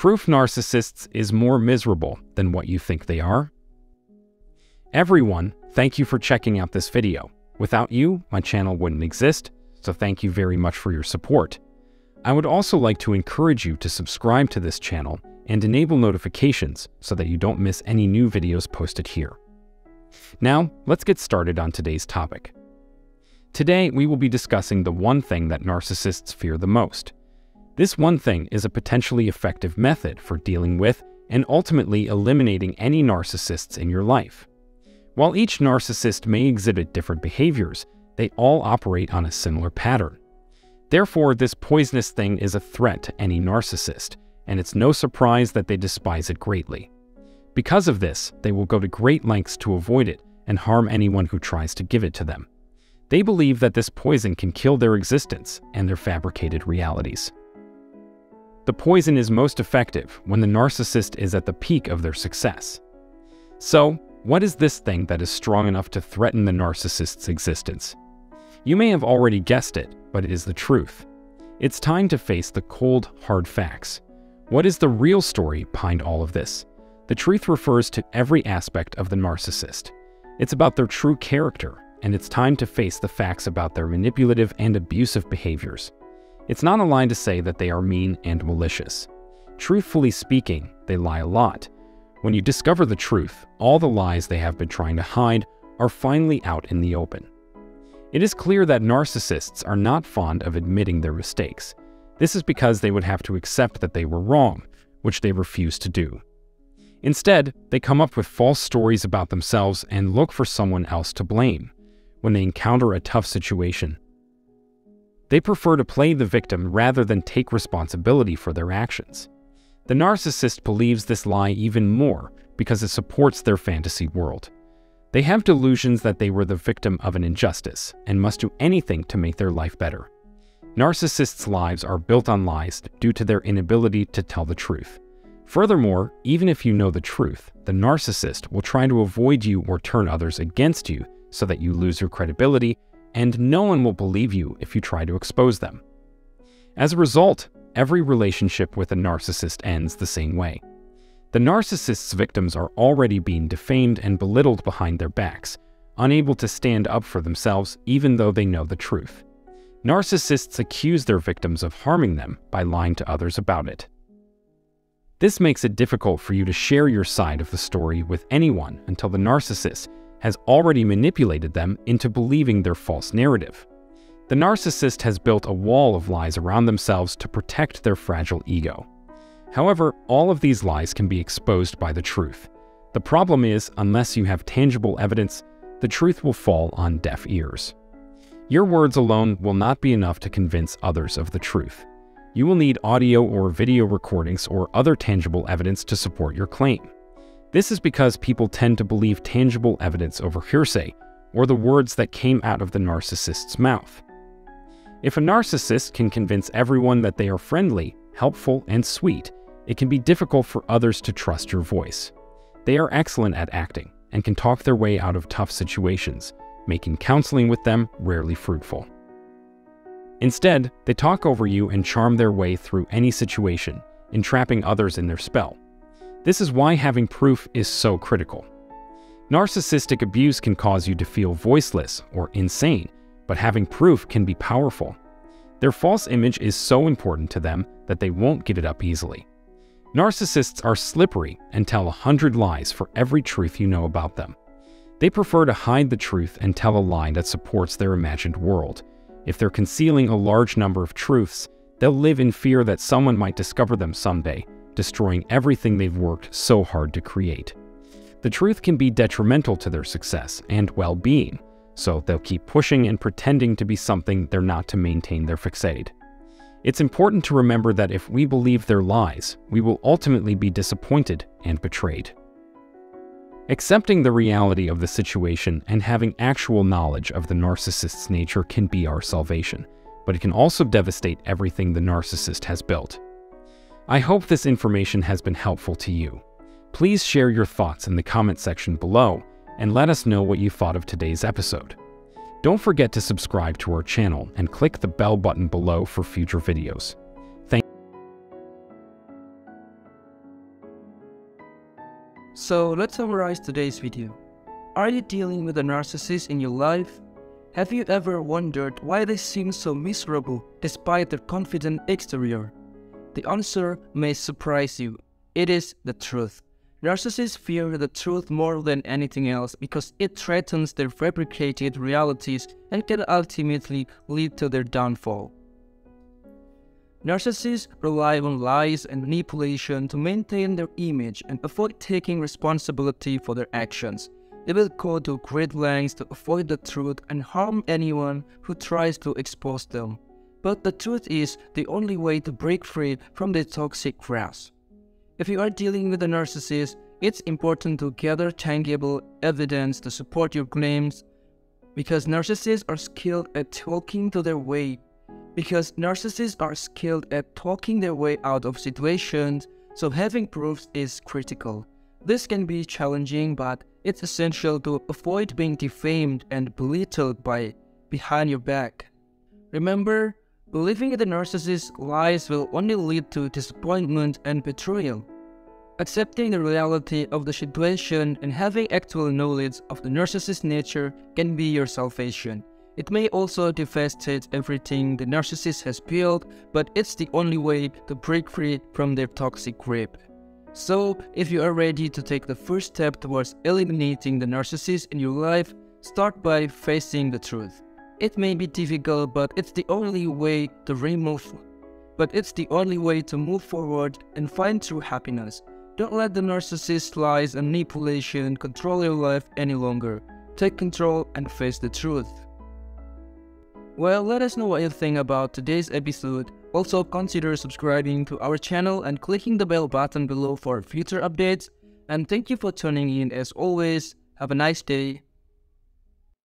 Proof narcissists is more miserable than what you think they are. Everyone, thank you for checking out this video. Without you, my channel wouldn't exist, so thank you very much for your support. I would also like to encourage you to subscribe to this channel and enable notifications so that you don't miss any new videos posted here. Now, let's get started on today's topic. Today, we will be discussing the one thing that narcissists fear the most. This one thing is a potentially effective method for dealing with and ultimately eliminating any narcissists in your life. While each narcissist may exhibit different behaviors, they all operate on a similar pattern. Therefore, this poisonous thing is a threat to any narcissist, and it's no surprise that they despise it greatly. Because of this, they will go to great lengths to avoid it and harm anyone who tries to give it to them. They believe that this poison can kill their existence and their fabricated realities. The poison is most effective when the narcissist is at the peak of their success. So, what is this thing that is strong enough to threaten the narcissist's existence? You may have already guessed it, but it is the truth. It's time to face the cold, hard facts. What is the real story behind all of this? The truth refers to every aspect of the narcissist. It's about their true character, and it's time to face the facts about their manipulative and abusive behaviors. It's not a lie to say that they are mean and malicious. Truthfully speaking, they lie a lot. When you discover the truth, all the lies they have been trying to hide are finally out in the open. It is clear that narcissists are not fond of admitting their mistakes. This is because they would have to accept that they were wrong, which they refuse to do. Instead, they come up with false stories about themselves and look for someone else to blame. When they encounter a tough situation, they prefer to play the victim rather than take responsibility for their actions. The narcissist believes this lie even more because it supports their fantasy world. They have delusions that they were the victim of an injustice and must do anything to make their life better. Narcissists' lives are built on lies due to their inability to tell the truth. Furthermore, even if you know the truth, the narcissist will try to avoid you or turn others against you so that you lose your credibility, and no one will believe you if you try to expose them. As a result, every relationship with a narcissist ends the same way. The narcissist's victims are already being defamed and belittled behind their backs, unable to stand up for themselves even though they know the truth. Narcissists accuse their victims of harming them by lying to others about it. This makes it difficult for you to share your side of the story with anyone until the narcissist has already manipulated them into believing their false narrative. The narcissist has built a wall of lies around themselves to protect their fragile ego. However, all of these lies can be exposed by the truth. The problem is, unless you have tangible evidence, the truth will fall on deaf ears. Your words alone will not be enough to convince others of the truth. You will need audio or video recordings or other tangible evidence to support your claim. This is because people tend to believe tangible evidence over hearsay, or the words that came out of the narcissist's mouth. If a narcissist can convince everyone that they are friendly, helpful, and sweet, it can be difficult for others to trust your voice. They are excellent at acting and can talk their way out of tough situations, making counseling with them rarely fruitful. Instead, they talk over you and charm their way through any situation, entrapping others in their spell. This is why having proof is so critical. Narcissistic abuse can cause you to feel voiceless or insane, but having proof can be powerful. Their false image is so important to them that they won't give it up easily. Narcissists are slippery and tell 100 lies for every truth you know about them. They prefer to hide the truth and tell a lie that supports their imagined world. If they're concealing a large number of truths, they'll live in fear that someone might discover them someday, destroying everything they've worked so hard to create. The truth can be detrimental to their success and well-being, so they'll keep pushing and pretending to be something they're not to maintain their facade. It's important to remember that if we believe their lies, we will ultimately be disappointed and betrayed. Accepting the reality of the situation and having actual knowledge of the narcissist's nature can be our salvation, but it can also devastate everything the narcissist has built. I hope this information has been helpful to you. Please share your thoughts in the comment section below and let us know what you thought of today's episode. Don't forget to subscribe to our channel and click the bell button below for future videos. So let's summarize today's video. Are you dealing with a narcissist in your life? Have you ever wondered why they seem so miserable despite their confident exterior? The answer may surprise you. It is the truth. Narcissists fear the truth more than anything else because it threatens their fabricated realities and can ultimately lead to their downfall. Narcissists rely on lies and manipulation to maintain their image and avoid taking responsibility for their actions. They will go to great lengths to avoid the truth and harm anyone who tries to expose them. But the truth is the only way to break free from their toxic grasp. If you are dealing with a narcissist, it's important to gather tangible evidence to support your claims, because narcissists are skilled at talking their way out of situations, so having proofs is critical. This can be challenging, but it's essential to avoid being defamed and belittled behind your back. Remember, believing in the narcissist's lies will only lead to disappointment and betrayal. Accepting the reality of the situation and having actual knowledge of the narcissist's nature can be your salvation. It may also devastate everything the narcissist has built, but it's the only way to break free from their toxic grip. So, if you are ready to take the first step towards eliminating the narcissist in your life, start by facing the truth. It may be difficult, but it's the only way to move forward and find true happiness. Don't let the narcissist's lies and manipulation control your life any longer. Take control and face the truth. Well, let us know what you think about today's episode. Also, consider subscribing to our channel and clicking the bell button below for future updates. And thank you for tuning in as always. Have a nice day.